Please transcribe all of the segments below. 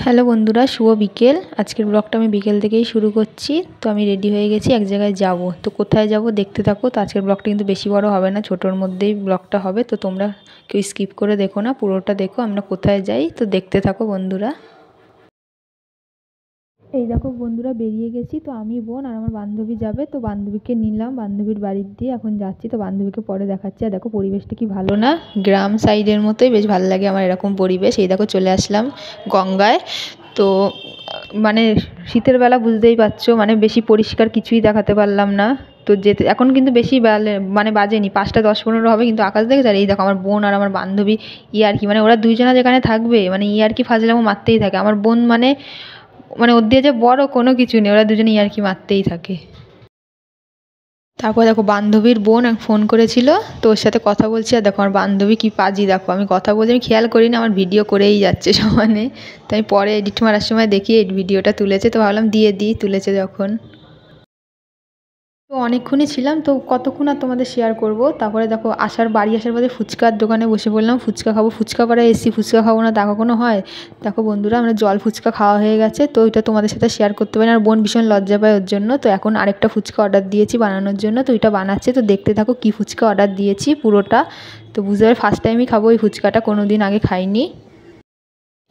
Hello বন্ধুরা, শুভ বিকেল। আজকের ব্লগটা আমি বিকেল থেকেই শুরু করছি। তো আমি রেডি হয়ে গেছি, এক জায়গায় যাব। তো কোথায় যাব দেখতে থাকো। তো আজকের ব্লগটা কিন্তু বেশি বড় হবে না, ছোটোর মধ্যেই ব্লগটা হবে। তো তোমরা কেউ স্কিপ করে দেখো না, পুরোটা দেখো আমরা কোথায় যাই। তো দেখতে থাকো বন্ধুরা। এই দেখো বন্ধুরা, বেরিয়ে গেছি। তো আমি, বোন আর আমার বান্ধবী যাবে। তো বান্ধবীকে নিলাম বান্ধবীর বাড়ির দিয়ে, এখন যাচ্ছি। তো বান্ধবীকে পরে দেখাচ্ছি। আর দেখো পরিবেশটা কি ভালো না, গ্রাম সাইডের মতোই বেশ ভালো লাগে আমার এরকম পরিবেশ। এই দেখো চলে আসলাম গঙ্গায়। তো মানে শীতের বেলা বুঝতেই পারছো, মানে বেশি পরিষ্কার কিছুই দেখাতে পারলাম না। তো যেতে এখন কিন্তু বেশি মানে বাজেনি, 5:10-15 হবে, কিন্তু আকাশ দেখে আর এই দেখো আমার বোন আর আমার বান্ধবী ইয়ার্কি, মানে ওরা দুইজনা যেখানে থাকবে মানে ইয়ার্কি ফাজলামো মারতেই থাকে। আমার বোন মানে মানে ওর দিয়ে যে বড় কোনো কিছু নেই, ওরা দুজনে ইয়ার্কি মারতেই থাকে। তারপর দেখো বান্ধবীর বোন ফোন করেছিল, তো ওর সাথে কথা বলছি। আর দেখো আমার বান্ধবী কি পাজি, দেখো আমি কথা বলছি, আমি খেয়াল করি না, আমার ভিডিও করেই যাচ্ছে সমানে। তো আমি পরে এডিট মারার সময় দেখি এই ভিডিওটা তুলেছে, তো ভাবলাম দিয়ে দিই, তুলেছে যখন। তো অনেকক্ষণই ছিলাম, তো কতক্ষণ আর তোমাদের শেয়ার করব। তারপরে দেখো বাড়ি আসার পথে ফুচকার দোকানে বসে বললাম ফুচকা খাবো। ফুচকা পাড়ায় এসি, ফুচকা খাবো না তা কখনো হয়? দেখো বন্ধুরা, আমরা জল ফুচকা খাওয়া হয়ে গেছে। তো ওইটা তোমাদের সাথে শেয়ার করতে পারি না, আর বোন ভীষণ লজ্জা পায় ওর জন্য। তো এখন আরেকটা ফুচকা অর্ডার দিয়েছি বানানোর জন্য। তো ওইটা বানাচ্ছে, তো দেখতে থাকো কী ফুচকা অর্ডার দিয়েছি পুরোটা। তো বুঝতে পারি ফার্স্ট টাইমই খাবো এই ফুচকাটা, কোনো দিন আগে খাইনি।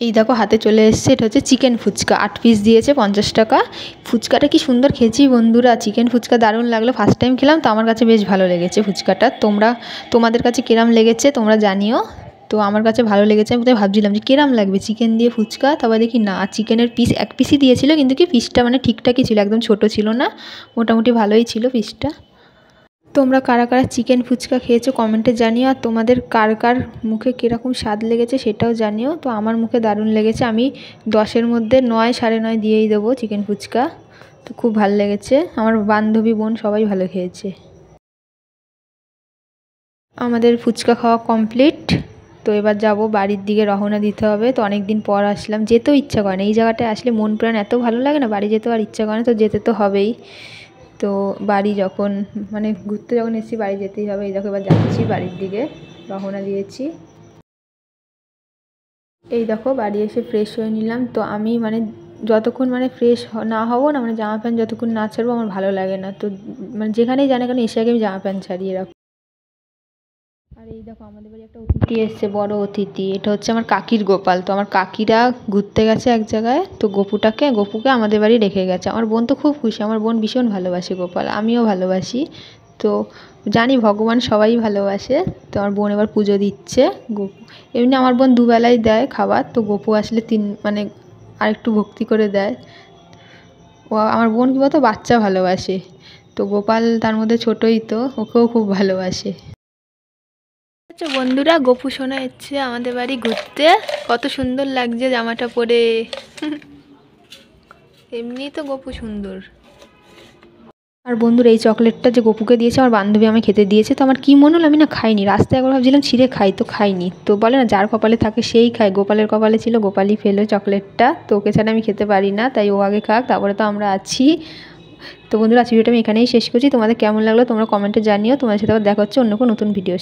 এই দেখো হাতে চলে এসছে, এটা হচ্ছে চিকেন ফুচকা। 8 পিস দিয়েছে, 50 টাকা। ফুচকাটা কি সুন্দর খেয়েছি বন্ধুরা, চিকেন ফুচকা দারুণ লাগলো। ফার্স্ট টাইম খেলাম, তো আমার কাছে বেশ ভালো লেগেছে ফুচকাটা। তোমাদের কাছে কিরম লেগেছে তোমরা জানিও। তো আমার কাছে ভালো লেগেছে। আমি তো ভাবছিলাম যে কিরম লাগবে চিকেন দিয়ে ফুচকা, তবে দেখি না, চিকেনের পিস 1 পিসই দিয়েছিল, কিন্তু কি পিসটা মানে ঠিকঠাকই ছিল, একদম ছোট ছিল না, মোটামুটি ভালোই ছিল পিসটা। তোমরা কারা কারা চিকেন ফুচকা খেয়েছো কমেন্টে জানিও। আর তোমাদের কার কার মুখে কীরকম স্বাদ লেগেছে সেটাও জানিও। তো আমার মুখে দারুণ লেগেছে, আমি 10-এর মধ্যে 9, 9.5 দিয়েই দেবো চিকেন ফুচকা। তো খুব ভালো লেগেছে, আমার বান্ধবী বোন সবাই ভালো খেয়েছে। আমাদের ফুচকা খাওয়া কমপ্লিট। তো এবার যাব বাড়ির দিকে, রওনা দিতে হবে। তো অনেক দিন পর আসলাম, যেতেও ইচ্ছা করে না, এই জায়গাটায় আসলে মন প্রাণ এত ভালো লাগে না, বাড়ি যেতেও আর ইচ্ছা করে না। তো যেতে তো হবেই। তো বাড়ি যখন মানে ঘুরতে যখন এসেছি বাড়ি যেতেই হবে। এই দেখো এবার যাচ্ছি বাড়ির দিকে, রওনা দিয়েছি। এই দেখো বাড়ি এসে ফ্রেশ হয়ে নিলাম। তো আমি মানে যতক্ষণ মানে ফ্রেশ না হবো না, মানে জামা প্যান্ট যতক্ষণ না ছাড়বো আমার ভালো লাগে না। তো মানে যেখানেই জানি কেন এসে আগে আমি জামা প্যান্ট ছাড়িয়ে রাখবো। আর এই দেখো আমাদের বাড়ি একটা অতিথি এসছে, বড় অতিথি। এটা হচ্ছে আমার কাকির গোপাল। তো আমার কাকিরা ঘুরতে গেছে এক জায়গায়, তো গপুকে আমাদের বাড়ি রেখে গেছে। আমার বোন তো খুব খুশি, আমার বোন ভীষণ ভালোবাসে গোপাল, আমিও ভালোবাসি। তো জানি ভগবান সবাই ভালোবাসে। তো আমার বোন এবার পুজো দিচ্ছে। গপু এমনি আমার বোন দুবেলাই দেয় খাবার, তো গপু আসলে মানে আরেকটু ভক্তি করে দেয়। ও আমার বোন কী বলতো, বাচ্চা ভালোবাসে। তো গোপাল তার মধ্যে ছোটই, তো ওকেও খুব ভালোবাসে। আচ্ছা বন্ধুরা, গপু সোনা এসছে আমাদের বাড়ি ঘুরতে। কত সুন্দর লাগছে জামাটা পরে। এমনি তো গপু সুন্দর। আর বন্ধুরা এই চকলেটটা যে গপুকে দিয়েছে আমার বান্ধবী আমায় খেতে দিয়েছে। তো আমার কি মনে হলো, আমি না খাইনি, রাস্তায় একবার ভাবছিলাম ছিঁড়ে খাই, তো খাইনি। তো বলে না যার কপালে থাকে সেই খায়, গোপালের কপালে ছিল, গোপালই ফেলো চকলেটটা। তো ওকে ছাড়া আমি খেতে পারি না, তাই ও আগে খাক, তারপরে তো আমরা আছি। তো বন্ধুরা আজকে ভিডিওটা আমি এখানেই শেষ করছি। তোমাদের কেমন লাগলো তোমরা কমেন্টে জানিও। তোমাদের সাথে আবার দেখা হচ্ছে অন্য কোনো নতুন ভিডিও।